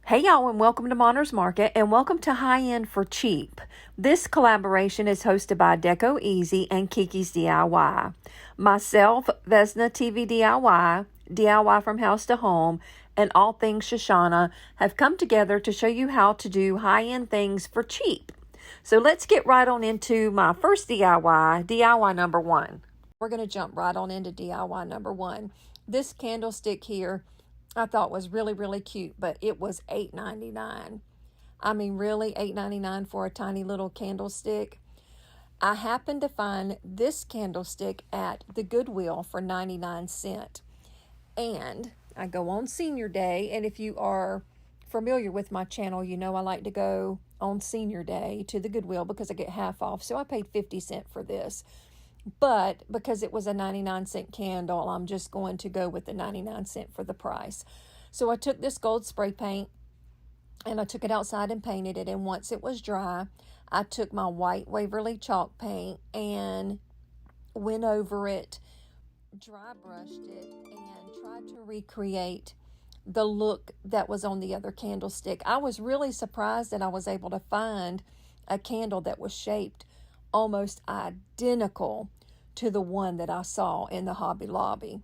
Hey y'all, and welcome to Monner's Market, and welcome to High End for Cheap. This collaboration is hosted by Deco Easy and Kiki's DIY. Myself, Vesna TV DIY, DIY from House to Home, and All Things Shoshana have come together to show you how to do high-end things for cheap. So let's get right on into my first DIY number one. We're going to jump right on into DIY number one. This candlestick here I thought was really cute, but it was $8.99. I mean, really, $8.99 for a tiny little candlestick. I happened to find this candlestick at the Goodwill for 99¢. And I go on Senior Day, and if you are familiar with my channel, you know I like to go on Senior Day to the Goodwill because I get half off. So I paid 50¢ for this. But because it was a 99¢ candle, I'm just going to go with the 99¢ for the price. So I took this gold spray paint and I took it outside and painted it. And once it was dry, I took my white Waverly chalk paint and went over it, dry brushed it, and tried to recreate the look that was on the other candlestick. I was really surprised that I was able to find a candle that was shaped almost identical to the one that I saw in the Hobby Lobby.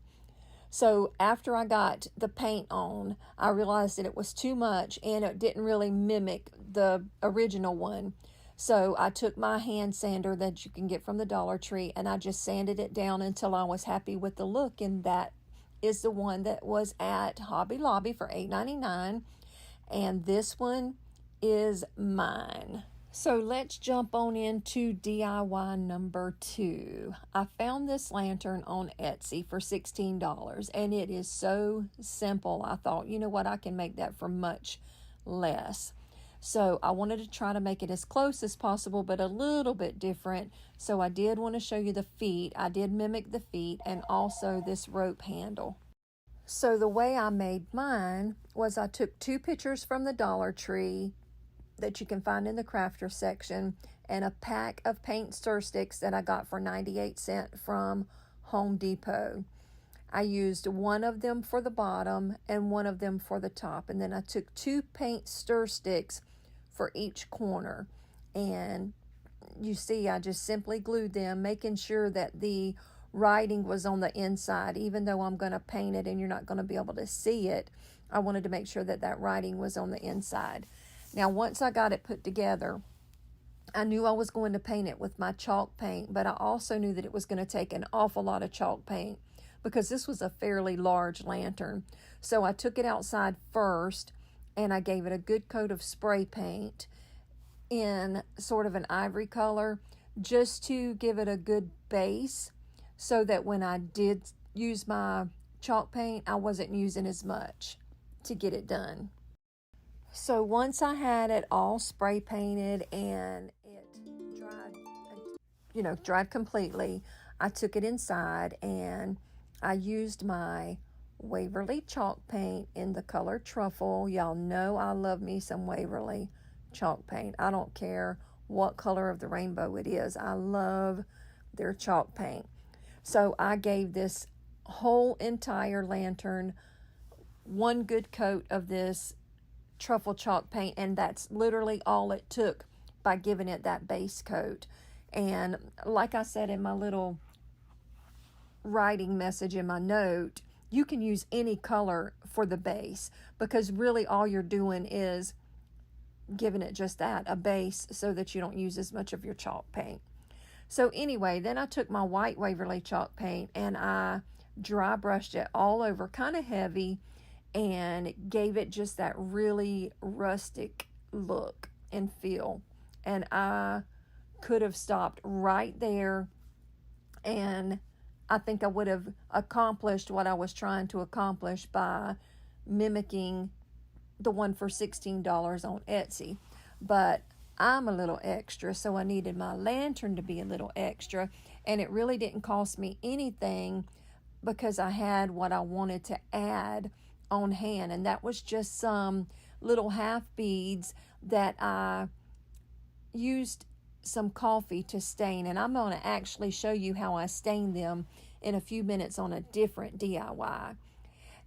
So after I got the paint on, I realized that it was too much and it didn't really mimic the original one. So I took my hand sander that you can get from the Dollar Tree and I just sanded it down until I was happy with the look, and that is the one that was at Hobby Lobby for $8.99, and this one is mine. So let's jump on into DIY number two. I found this lantern on Etsy for $16, and it is so simple. I thought, you know what, I can make that for much less. So I wanted to try to make it as close as possible, but a little bit different. So I did want to show you the feet. I did mimic the feet and also this rope handle. So the way I made mine was I took two pictures from the Dollar Tree that you can find in the crafter section, and a pack of paint stir sticks that I got for 98¢ from Home Depot. I used one of them for the bottom and one of them for the top, and then I took two paint stir sticks for each corner, and you see I just simply glued them, making sure that the writing was on the inside. Even though I'm going to paint it and you're not going to be able to see it, I wanted to make sure that that writing was on the inside. Now, once I got it put together, I knew I was going to paint it with my chalk paint, but I also knew that it was going to take an awful lot of chalk paint because this was a fairly large lantern. So I took it outside first and I gave it a good coat of spray paint in sort of an ivory color just to give it a good base, so that when I did use my chalk paint, I wasn't using as much to get it done. So once I had it all spray painted and it dried completely, I took it inside and I used my Waverly chalk paint in the color Truffle. Y'all know I love me some Waverly chalk paint. I don't care what color of the rainbow it is. I love their chalk paint. So I gave this whole entire lantern one good coat of this Truffle chalk paint, and that's literally all it took by giving it that base coat. And like I said in my little writing message in my note, you can use any color for the base, because really all you're doing is giving it just that, a base, so that you don't use as much of your chalk paint. So anyway, then I took my white Waverly chalk paint and I dry brushed it all over, kind of heavy, and gave it just that really rustic look and feel. And I could have stopped right there, and I think I would have accomplished what I was trying to accomplish by mimicking the one for $16 on Etsy. But I'm a little extra, so I needed my lantern to be a little extra, and it really didn't cost me anything because I had what I wanted to add on hand, and that was just some little half beads that I used some coffee to stain, and I'm going to actually show you how I stained them in a few minutes on a different DIY.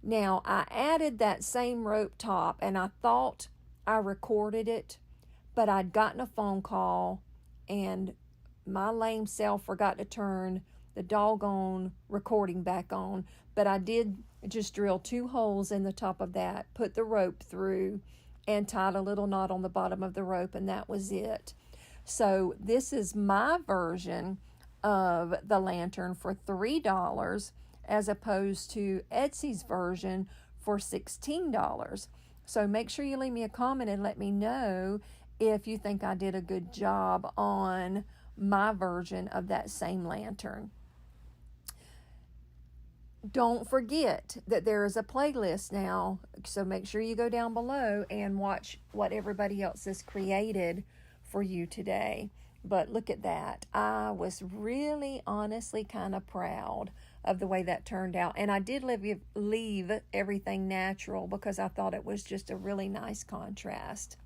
Now, I added that same rope top, and I thought I recorded it, but I'd gotten a phone call, and my lame self forgot to turn the doggone recording back on. But I did just drill 2 holes in the top of that, put the rope through, and tied a little knot on the bottom of the rope, and that was it. So this is my version of the lantern for $3 as opposed to Etsy's version for $16. So make sure you leave me a comment and let me know if you think I did a good job on my version of that same lantern. Don't forget that there is a playlist now, so make sure you go down below and watch what everybody else has created for you today. But look at that. I was really honestly kind of proud of the way that turned out. And I did leave everything natural because I thought it was just a really nice contrast.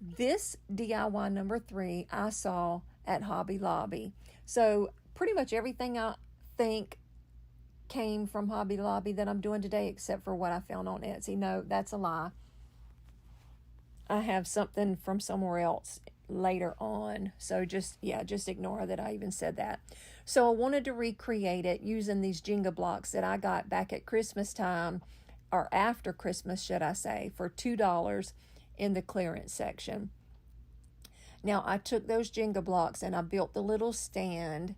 This DIY number 3 I saw at Hobby Lobby. So pretty much everything I think came from Hobby Lobby that I'm doing today, except for what I found on Etsy. No, that's a lie. I have something from somewhere else later on. So just ignore that I even said that. So I wanted to recreate it using these Jenga blocks that I got back at Christmas time, or after Christmas, should I say, for $2 in the clearance section. Now I took those Jenga blocks and I built the little stand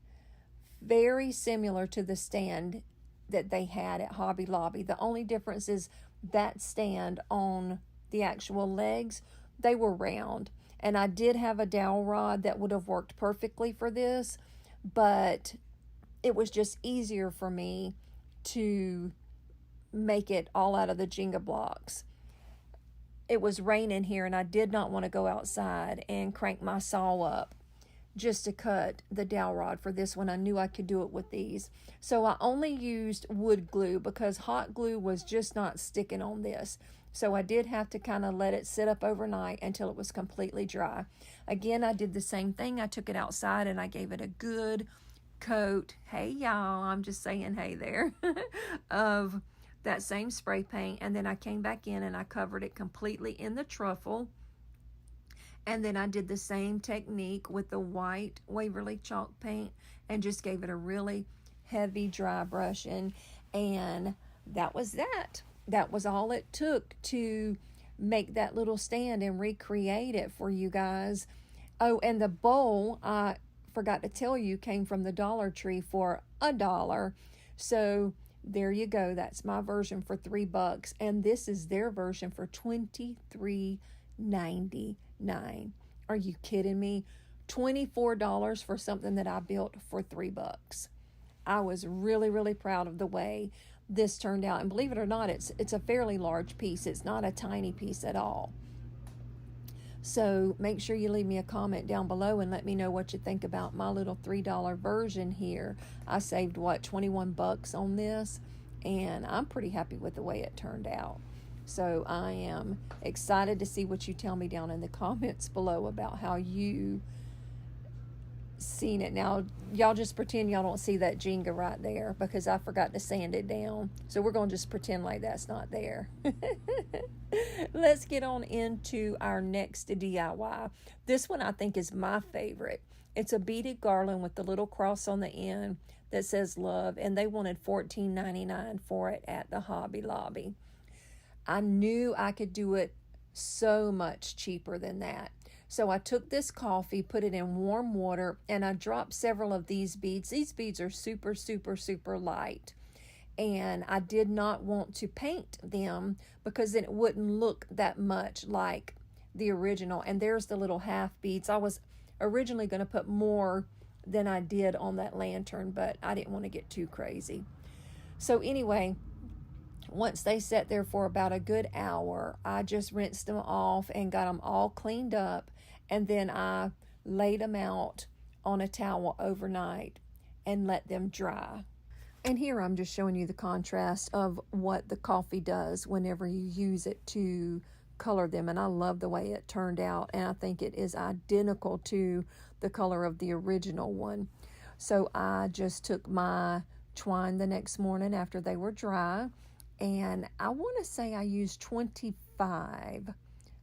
very similar to the stand that they had at Hobby Lobby. The only difference is that stand on the actual legs, they were round. And I did have a dowel rod that would have worked perfectly for this, but it was just easier for me to make it all out of the Jenga blocks. It was raining here and I did not want to go outside and crank my saw up just to cut the dowel rod for this one. I knew I could do it with these. So I only used wood glue because hot glue was just not sticking on this. So I did have to kind of let it sit up overnight until it was completely dry. Again, I did the same thing. I took it outside and I gave it a good coat. Hey y'all, I'm just saying hey there. Of that same spray paint. And then I came back in and I covered it completely in the truffle. And then I did the same technique with the white Waverly chalk paint and just gave it a really heavy dry brushing. And that was that. That was all it took to make that little stand and recreate it for you guys. Oh, and the bowl, I forgot to tell you, came from the Dollar Tree for $1. So there you go. That's my version for $3. And this is their version for $23.99. Are you kidding me? $24 for something that I built for $3. I was really, really proud of the way this turned out. And believe it or not, it's a fairly large piece. It's not a tiny piece at all. So make sure you leave me a comment down below and let me know what you think about my little $3 version here. I saved, what, 21 bucks on this, and I'm pretty happy with the way it turned out. So I am excited to see what you tell me down in the comments below about how you seen it. Now, y'all just pretend y'all don't see that Jenga right there because I forgot to sand it down. So we're going to just pretend like that's not there. Let's get on into our next DIY. This one I think is my favorite. It's a beaded garland with the little cross on the end that says love, and they wanted $14.99 for it at the Hobby Lobby. I knew I could do it so much cheaper than that. So I took this coffee, put it in warm water, and I dropped several of these beads. These beads are super, super, super light. And I did not want to paint them because then it wouldn't look that much like the original. And there's the little half beads. I was originally going to put more than I did on that lantern, but I didn't want to get too crazy. So anyway, once they sat there for about a good hour, I just rinsed them off and got them all cleaned up. And then I laid them out on a towel overnight and let them dry. And here I'm just showing you the contrast of what the coffee does whenever you use it to color them. And I love the way it turned out. And I think it is identical to the color of the original one. So I just took my twine the next morning after they were dry. And I want to say I used 25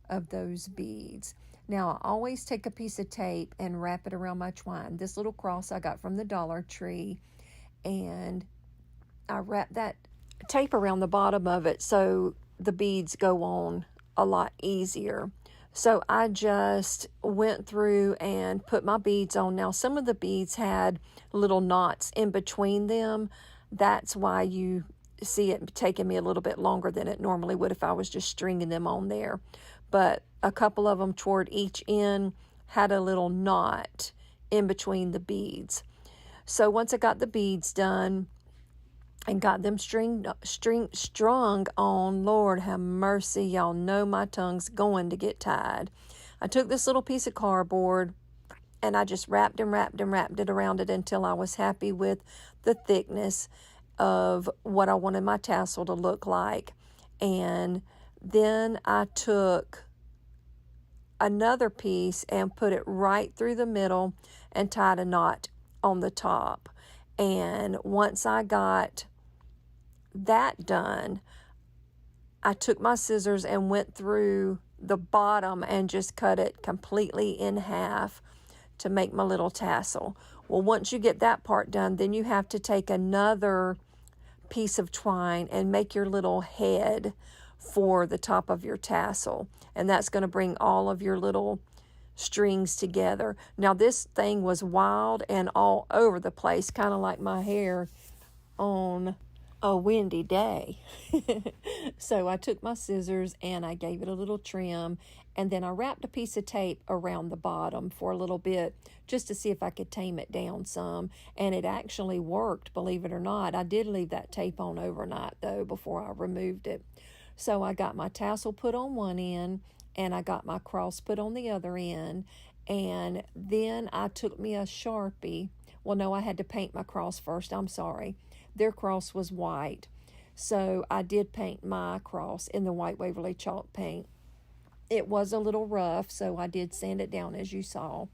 of those beads. Now, I always take a piece of tape and wrap it around my twine. This little cross I got from the Dollar Tree, and I wrap that tape around the bottom of it so the beads go on a lot easier. So I just went through and put my beads on. Now, some of the beads had little knots in between them. That's why you see it taking me a little bit longer than it normally would if I was just stringing them on there. But a couple of them toward each end had a little knot in between the beads. So once I got the beads done and got them strung on, Lord have mercy, y'all know my tongue's going to get tied. I took this little piece of cardboard and I just wrapped it around it until I was happy with the thickness of what I wanted my tassel to look like. And then I took another piece and put it right through the middle and tied a knot on the top. And once I got that done, I took my scissors and went through the bottom and just cut it completely in half to make my little tassel. Well, once you get that part done, then you have to take another piece of twine and make your little head for the top of your tassel. And that's going to bring all of your little strings together. Now, this thing was wild and all over the place, kind of like my hair on a windy day. So I took my scissors and I gave it a little trim, and then I wrapped a piece of tape around the bottom for a little bit just to see if I could tame it down some, and it actually worked, believe it or not. I did leave that tape on overnight though before I removed it. So I got my tassel put on one end and I got my cross put on the other end, and then I took me a Sharpie. Well, no, I had to paint my cross first. I'm sorry. Their cross was white. So I did paint my cross in the white Waverly chalk paint. It was a little rough, so I did sand it down as you saw.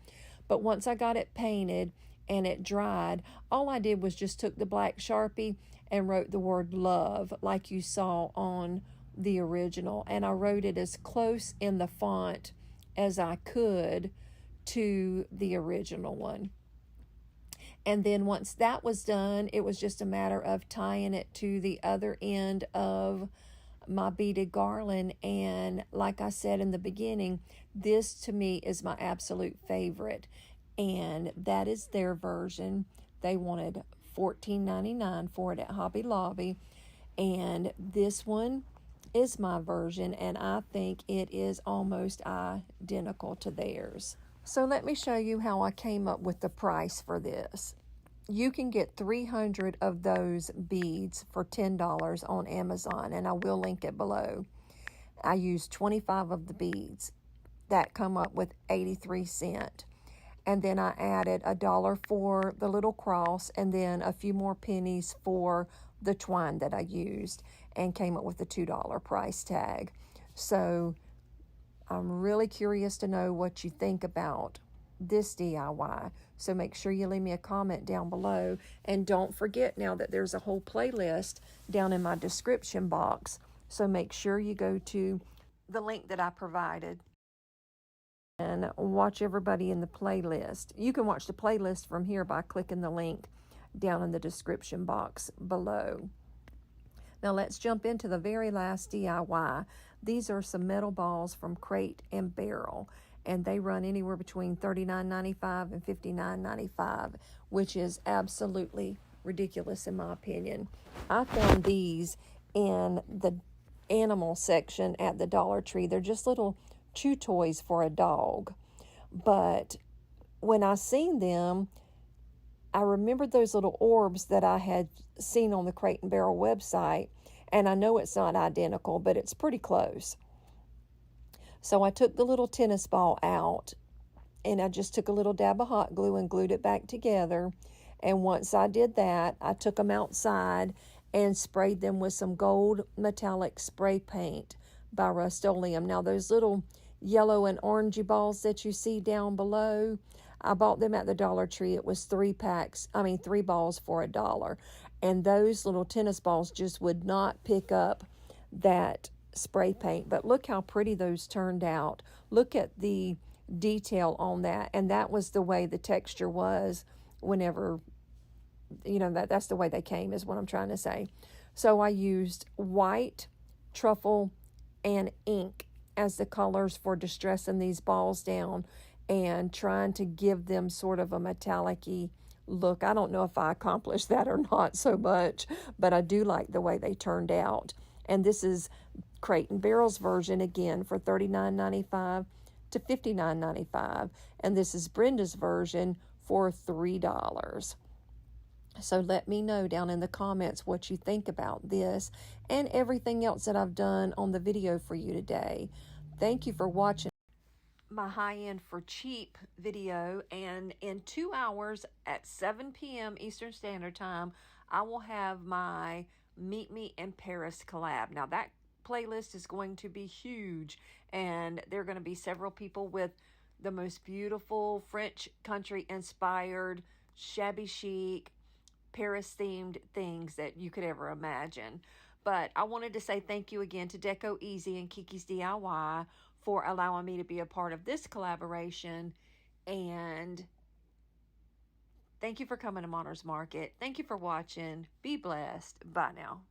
But once I got it painted and it dried, all I did was just took the black Sharpie and wrote the word love like you saw on the original. And I wrote it as close in the font as I could to the original one. And then once that was done, it was just a matter of tying it to the other end of my beaded garland. And like I said in the beginning, this to me is my absolute favorite. And that is their version. They wanted $14.99 for it at Hobby Lobby. And this one is my version, and I think it is almost identical to theirs. So let me show you how I came up with the price for this. You can get 300 of those beads for $10 on Amazon, and I will link it below. I used 25 of the beads. That come up with 83 cents. And then I added $1 for the little cross, and then a few more pennies for the twine that I used, and came up with a $2 price tag. So I'm really curious to know what you think about this DIY. So make sure you leave me a comment down below. And don't forget now that there's a whole playlist down in my description box. So make sure you go to the link that I provided and watch everybody in the playlist. You can watch the playlist from here by clicking the link down in the description box below. Now let's jump into the very last DIY. These are some metal balls from Crate and Barrel, and they run anywhere between $39.95 and $59.95, which is absolutely ridiculous in my opinion. I found these in the animal section at the Dollar Tree. They're just little chew toys for a dog. But when I seen them, I remembered those little orbs that I had seen on the Crate and Barrel website, and I know it's not identical, but it's pretty close. So I took the little tennis ball out, and I just took a little dab of hot glue and glued it back together. And once I did that, I took them outside and sprayed them with some gold metallic spray paint by Rust-Oleum. Now those little yellow and orangey balls that you see down below, I bought them at the Dollar Tree. It was 3 balls for $1. and those little tennis balls just would not pick up that spray paint. But look how pretty those turned out. Look at the detail on that, and that was the way the texture was whenever, you know, that's the way they came, is what I'm trying to say. So I used white, truffle, and ink as the colors for distressing these balls down and trying to give them sort of a metallic-y look. I don't know if I accomplished that or not so much, but I do like the way they turned out. And this is Crate and Barrel's version, again, for $39.95 to $59.95. And this is Brenda's version for $3. So let me know down in the comments what you think about this and everything else that I've done on the video for you today. Thank you for watching my high-end for cheap video, and in 2 hours at 7 p.m. Eastern Standard Time, I will have my Meet Me in Paris collab. Now that playlist is going to be huge, and there are going to be several people with the most beautiful French country inspired, shabby chic, Paris themed things that you could ever imagine. But I wanted to say thank you again to Deco Easy and Kiki's DIY for allowing me to be a part of this collaboration. And thank you for coming to Monter's Market. Thank you for watching. Be blessed. Bye now.